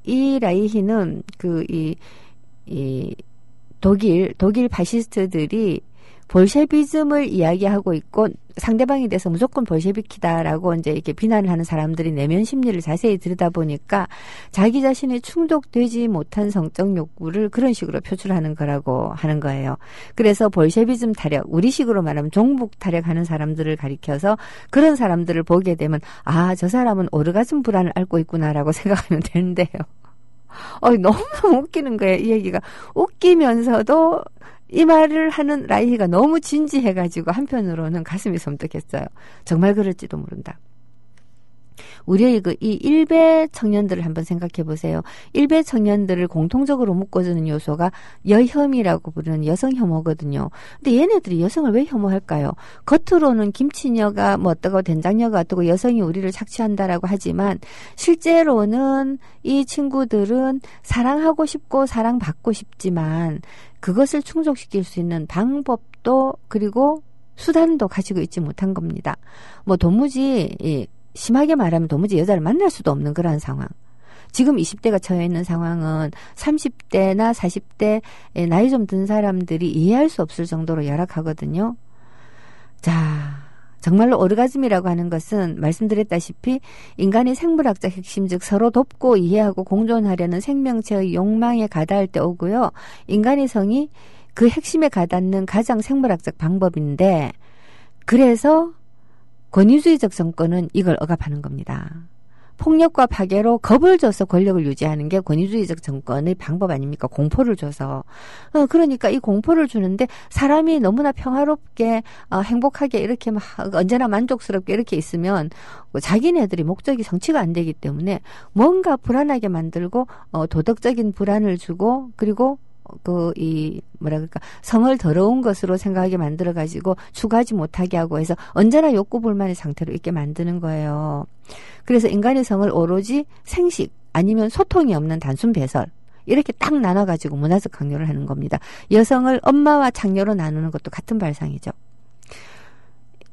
이 라이히는 이 독일 파시스트들이 볼셰비즘을 이야기하고 있고 상대방에 대해서 무조건 볼셰비키다라고 이제 이렇게 비난을 하는 사람들이 내면 심리를 자세히 들여다보니까 자기 자신이 충족되지 못한 성적 욕구를 그런 식으로 표출하는 거라고 하는 거예요. 그래서 볼셰비즘 타력, 우리식으로 말하면 종북 타력하는 사람들을 가리켜서 그런 사람들을 보게 되면 저 사람은 오르가즘 불안을 앓고 있구나라고 생각하면 되는데요. 너무 웃기는 거예요. 이 얘기가. 웃기면서도 이 말을 하는 라이히가 너무 진지해가지고 한편으로는 가슴이 섬뜩했어요. 정말 그럴지도 모른다. 우리의 이 일베 청년들을 한번 생각해 보세요. 일베 청년들을 공통적으로 묶어주는 요소가 여혐이라고 부르는 여성 혐오거든요. 근데 얘네들이 여성을 왜 혐오할까요? 겉으로는 김치녀가 뭐 어떠고 된장녀가 어떠고 여성이 우리를 착취한다라고 하지만 실제로는 이 친구들은 사랑하고 싶고 사랑받고 싶지만 그것을 충족시킬 수 있는 방법도 그리고 수단도 가지고 있지 못한 겁니다. 뭐 도무지 심하게 말하면 도무지 여자를 만날 수도 없는 그런 상황. 지금 20대가 처해 있는 상황은 30대나 40대 나이 좀 든 사람들이 이해할 수 없을 정도로 열악하거든요. 자, 정말로 오르가즘이라고 하는 것은 말씀드렸다시피 인간의 생물학적 핵심, 즉 서로 돕고 이해하고 공존하려는 생명체의 욕망에 가닿을 때 오고요. 인간의 성이 그 핵심에 가닿는 가장 생물학적 방법인데, 그래서 권위주의적 정권은 이걸 억압하는 겁니다. 폭력과 파괴로 겁을 줘서 권력을 유지하는 게 권위주의적 정권의 방법 아닙니까? 공포를 줘서. 그러니까 이 공포를 주는데 사람이 너무나 평화롭게 행복하게 이렇게 막 언제나 만족스럽게 이렇게 있으면 자기네들이 목적이 성취가 안 되기 때문에 뭔가 불안하게 만들고 도덕적인 불안을 주고, 그리고 성을 더러운 것으로 생각하게 만들어가지고 추구하지 못하게 하고 해서 언제나 욕구불만의 상태로 있게 만드는 거예요. 그래서 인간의 성을 오로지 생식 아니면 소통이 없는 단순 배설, 이렇게 딱 나눠가지고 문화적 강요를 하는 겁니다. 여성을 엄마와 창녀로 나누는 것도 같은 발상이죠.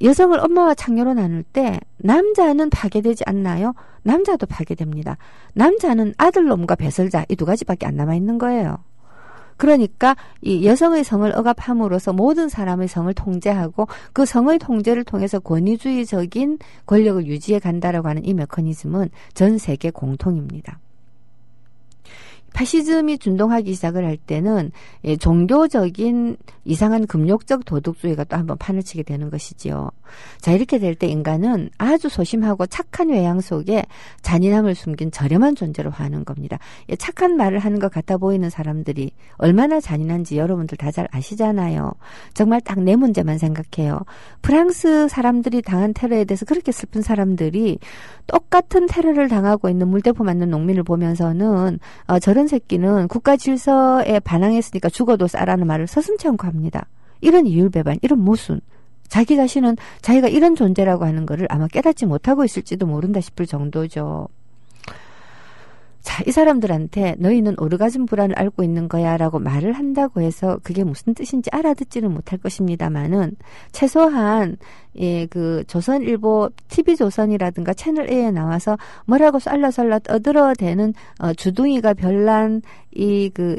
여성을 엄마와 창녀로 나눌 때 남자는 파괴되지 않나요? 남자도 파괴됩니다. 남자는 아들놈과 배설자, 이 두 가지밖에 안 남아있는 거예요. 그러니까 이 여성의 성을 억압함으로써 모든 사람의 성을 통제하고 그 성의 통제를 통해서 권위주의적인 권력을 유지해 간다라고 하는 이 메커니즘은 전 세계 공통입니다. 파시즘이 준동하기 시작을 할 때는 종교적인 이상한 금욕적 도덕주의가 또 한번 판을 치게 되는 것이지요. 자, 이렇게 될 때 인간은 아주 소심하고 착한 외양 속에 잔인함을 숨긴 저렴한 존재로 화하는 겁니다. 착한 말을 하는 것 같아 보이는 사람들이 얼마나 잔인한지 여러분들 다 잘 아시잖아요. 정말 딱 내 문제만 생각해요. 프랑스 사람들이 당한 테러에 대해서 그렇게 슬픈 사람들이 똑같은 테러를 당하고 있는 물대포 맞는 농민을 보면서는 저런 새끼는 국가 질서에 반항했으니까 죽어도 싸라는 말을 서슴지 않고 합니다. 이런 이율배반, 이런 모순. 자기 자신은 자기가 이런 존재라고 하는 것을 아마 깨닫지 못하고 있을지도 모른다 싶을 정도죠. 자, 이 사람들한테 너희는 오르가즘 불안을 앓고 있는 거야 라고 말을 한다고 해서 그게 무슨 뜻인지 알아듣지는 못할 것입니다만은 최소한 조선일보 TV조선이라든가 채널A에 나와서 뭐라고 쏠라쏠라 떠들어대는 주둥이가 별난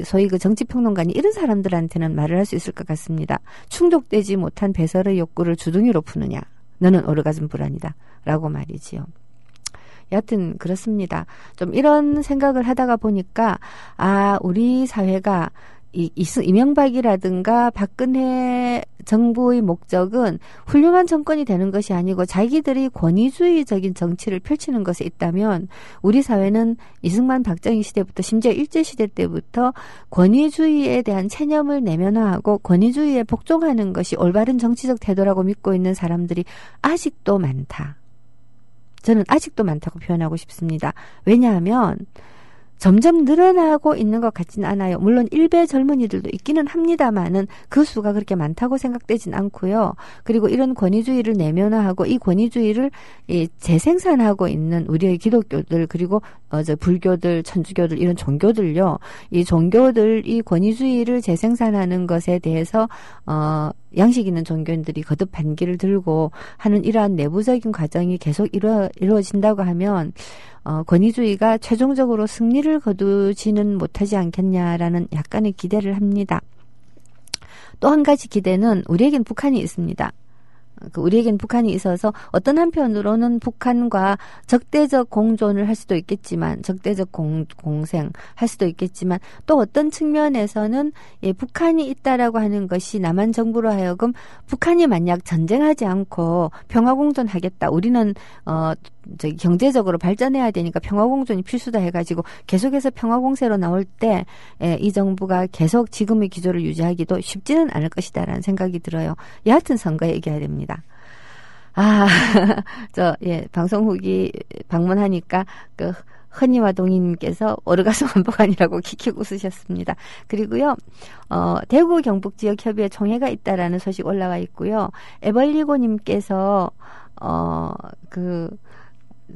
소위 정치평론가니 이런 사람들한테는 말을 할 수 있을 것 같습니다. 충족되지 못한 배설의 욕구를 주둥이로 푸느냐, 너는 오르가즘 불안이다 라고 말이지요. 여하튼 그렇습니다. 좀 이런 생각을 하다가 보니까 우리 사회가 이명박이라든가 박근혜 정부의 목적은 훌륭한 정권이 되는 것이 아니고 자기들이 권위주의적인 정치를 펼치는 것에 있다면 우리 사회는 이승만 박정희 시대부터 심지어 일제시대 때부터 권위주의에 대한 체념을 내면화하고 권위주의에 복종하는 것이 올바른 정치적 태도라고 믿고 있는 사람들이 아직도 많다. 저는 아직도 많다고 표현하고 싶습니다. 왜냐하면 점점 늘어나고 있는 것 같지는 않아요. 물론 일베 젊은이들도 있기는 합니다만은 그 수가 그렇게 많다고 생각되진 않고요. 그리고 이런 권위주의를 내면화하고 이 권위주의를 재생산하고 있는 우리의 기독교들, 그리고 불교들, 천주교들, 이런 종교들요. 이 종교들 이 권위주의를 재생산하는 것에 대해서 양식 있는 종교인들이 거듭 반기를 들고 하는 이러한 내부적인 과정이 계속 이루어진다고 하면 권위주의가 최종적으로 승리를 거두지는 못하지 않겠냐라는 약간의 기대를 합니다. 또 한 가지 기대는 우리에겐 북한이 있습니다. 우리에겐 북한이 있어서 어떤 한편으로는 북한과 적대적 공존을 할 수도 있겠지만, 적대적 공생 할 수도 있겠지만, 또 어떤 측면에서는 북한이 있다라고 하는 것이 남한 정부로 하여금 북한이 만약 전쟁하지 않고 평화공존하겠다, 우리는 경제적으로 발전해야 되니까 평화공존이 필수다 해가지고 계속해서 평화공세로 나올 때 이 정부가 계속 지금의 기조를 유지하기도 쉽지는 않을 것이다라는 생각이 들어요. 여하튼 선거 얘기해야 됩니다. 방송 후기 방문하니까 허니와 동희님께서 오르가즘 한복안이라고 킥킥 웃으셨습니다. 그리고요, 대구 경북 지역 협의회 총회가 있다라는 소식 올라와 있고요. 에벌리고님께서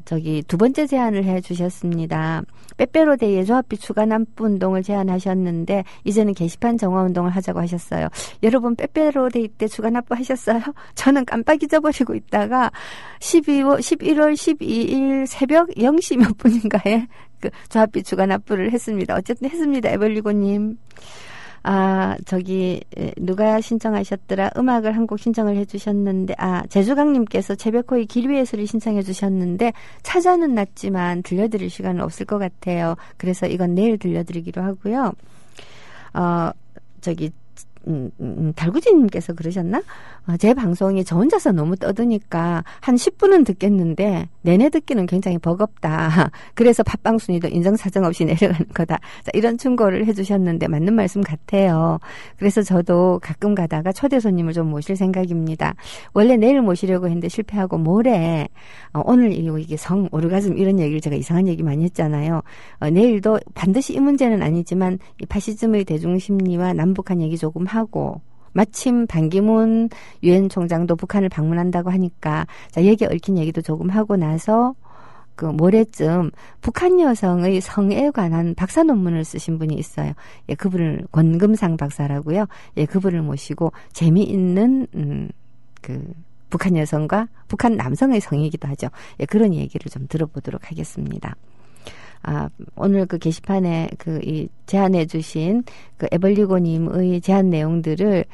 저기 두 번째 제안을 해 주셨습니다. 빼빼로데이에 조합비 추가 납부 운동을 제안하셨는데 이제는 게시판 정화 운동을 하자고 하셨어요. 여러분 빼빼로데이 때 추가 납부 하셨어요? 저는 깜빡 잊어버리고 있다가 11월 12일 새벽 0시 몇 분인가에 그 조합비 추가 납부를 했습니다. 어쨌든 했습니다. 에벌리고님. 누가 신청하셨더라? 음악을 한 곡 신청을 해주셨는데, 제주강님께서 재백호의 길 위의 소리 신청해 주셨는데, 찾아는 났지만 들려드릴 시간은 없을 것 같아요. 그래서 이건 내일 들려드리기로 하고요. 달구지님께서 그러셨나? 제 방송이 저 혼자서 너무 떠드니까 한 10분은 듣겠는데 내내 듣기는 굉장히 버겁다. 그래서 팟빵 순위도 인정사정 없이 내려가는 거다. 자, 이런 충고를 해주셨는데 맞는 말씀 같아요. 그래서 저도 가끔 가다가 초대 손님을 좀 모실 생각입니다. 원래 내일 모시려고 했는데 실패하고 모레 오늘 이게 오르가즘 이런 얘기를 제가 이상한 얘기 많이 했잖아요. 내일도 반드시 이 문제는 아니지만 이 파시즘의 대중심리와 남북한 얘기 조금 하고 마침 반기문 유엔 총장도 북한을 방문한다고 하니까 자, 여기에 얽힌 얘기도 조금 하고 나서 그 모레쯤 북한 여성의 성에 관한 박사 논문을 쓰신 분이 있어요. 예, 그분을 권금상 박사라고요. 예, 그분을 모시고 재미있는 그 북한 여성과 북한 남성의 성이기도 하죠. 예, 그런 얘기를 좀 들어보도록 하겠습니다. 오늘 그 게시판에 이 제안해 주신 그 에벌리고님의 제안 내용들을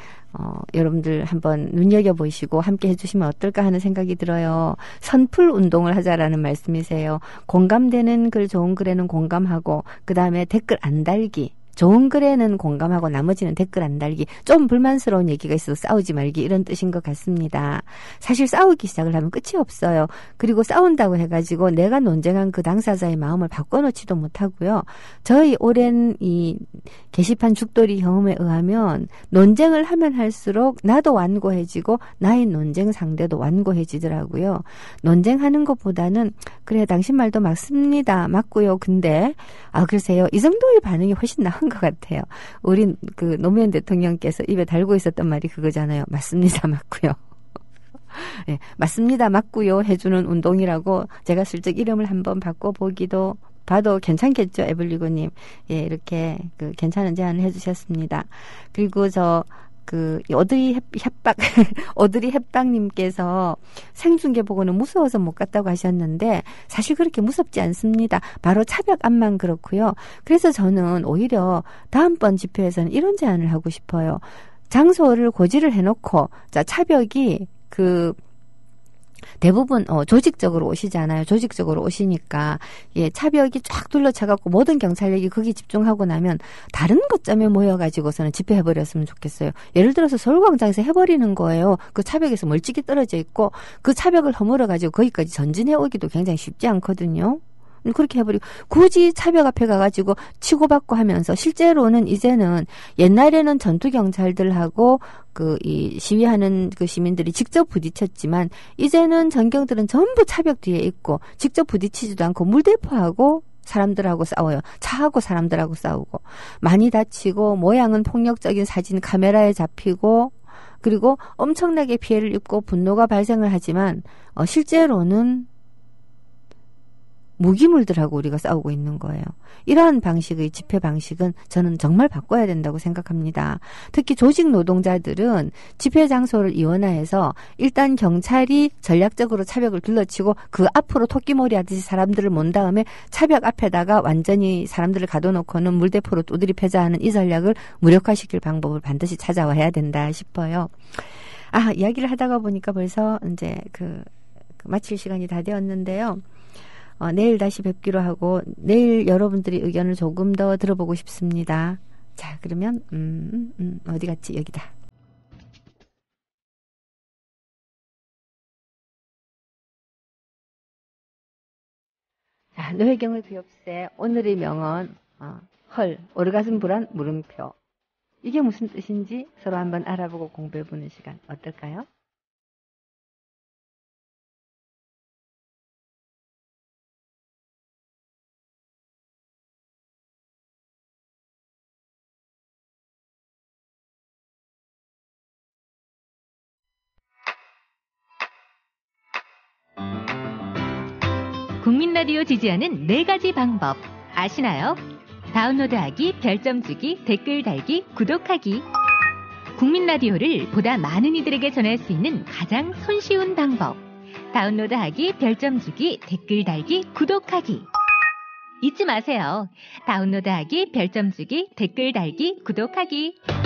여러분들 한번 눈여겨보시고 함께 해주시면 어떨까 하는 생각이 들어요. 선풀 운동을 하자라는 말씀이세요. 공감되는 글, 좋은 글에는 공감하고 그 다음에 댓글 안 달기. 좋은 글에는 공감하고 나머지는 댓글 안 달기. 좀 불만스러운 얘기가 있어도 싸우지 말기 이런 뜻인 것 같습니다. 사실 싸우기 시작을 하면 끝이 없어요. 그리고 싸운다고 해가지고 내가 논쟁한 그 당사자의 마음을 바꿔놓지도 못하고요. 저희 오랜 이 게시판 죽돌이 경험에 의하면 논쟁을 하면 할수록 나도 완고해지고 나의 논쟁 상대도 완고해지더라고요. 논쟁하는 것보다는 그래 당신 말도 맞습니다. 맞고요. 근데 글쎄요. 이 정도의 반응이 훨씬 나은 것 같아요. 우리 그 노무현 대통령께서 입에 달고 있었던 말이 그거잖아요. 맞습니다. 맞고요. 네, 맞습니다. 맞고요. 해주는 운동이라고 제가 슬쩍 이름을 한번 바꿔보기도 봐도 괜찮겠죠. 에블리고님. 예, 이렇게 괜찮은 제안을 해주셨습니다. 그리고 오드리 협박, 오드리 협박님께서 생중계 보고는 무서워서 못 갔다고 하셨는데, 사실 그렇게 무섭지 않습니다. 바로 차벽암만 그렇고요. 그래서 저는 오히려 다음번 집회에서는 이런 제안을 하고 싶어요. 장소를 고지를 해놓고, 자, 차벽이 대부분 조직적으로 오시잖아요. 조직적으로 오시니까 예, 차벽이 쫙 둘러차갖고 모든 경찰력이 거기 집중하고 나면 다른 것점에 모여가지고서는 집회해버렸으면 좋겠어요. 예를 들어서 서울광장에서 해버리는 거예요. 그 차벽에서 멀찍이 떨어져 있고 그 차벽을 허물어가지고 거기까지 전진해 오기도 굉장히 쉽지 않거든요. 그렇게 해버리고 굳이 차벽 앞에 가가지고 치고받고 하면서 실제로는 이제는 옛날에는 전투 경찰들하고 이 시위하는 그 시민들이 직접 부딪혔지만 이제는 전경들은 전부 차벽 뒤에 있고 직접 부딪히지도 않고 물대포하고 사람들하고 싸워요. 차하고 사람들하고 싸우고 많이 다치고 모양은 폭력적인 사진 카메라에 잡히고 그리고 엄청나게 피해를 입고 분노가 발생을 하지만 실제로는 무기물들하고 우리가 싸우고 있는 거예요. 이러한 방식의 집회 방식은 저는 정말 바꿔야 된다고 생각합니다. 특히 조직 노동자들은 집회 장소를 이원화해서 일단 경찰이 전략적으로 차벽을 둘러치고 그 앞으로 토끼몰이 하듯이 사람들을 몬 다음에 차벽 앞에다가 완전히 사람들을 가둬놓고는 물대포로 두드리 패자하는 이 전략을 무력화시킬 방법을 반드시 찾아와야 된다 싶어요. 이야기를 하다가 보니까 벌써 이제 마칠 시간이 다 되었는데요. 내일 다시 뵙기로 하고 내일 여러분들의 의견을 조금 더 들어보고 싶습니다. 자, 그러면 어디 갔지? 여기다. 자, 노혜경의 비옵세 오늘의 명언 헐 오르가즘 불안 물음표. 이게 무슨 뜻인지 서로 한번 알아보고 공부해보는 시간 어떨까요? 국민 라디오 지지하는 4가지 방법 아시나요? 다운로드하기, 별점 주기, 댓글 달기, 구독하기. 국민 라디오를 보다 많은 이들에게 전할 수 있는 가장 손쉬운 방법. 다운로드하기, 별점 주기, 댓글 달기, 구독하기. 잊지 마세요. 다운로드하기, 별점 주기, 댓글 달기, 구독하기.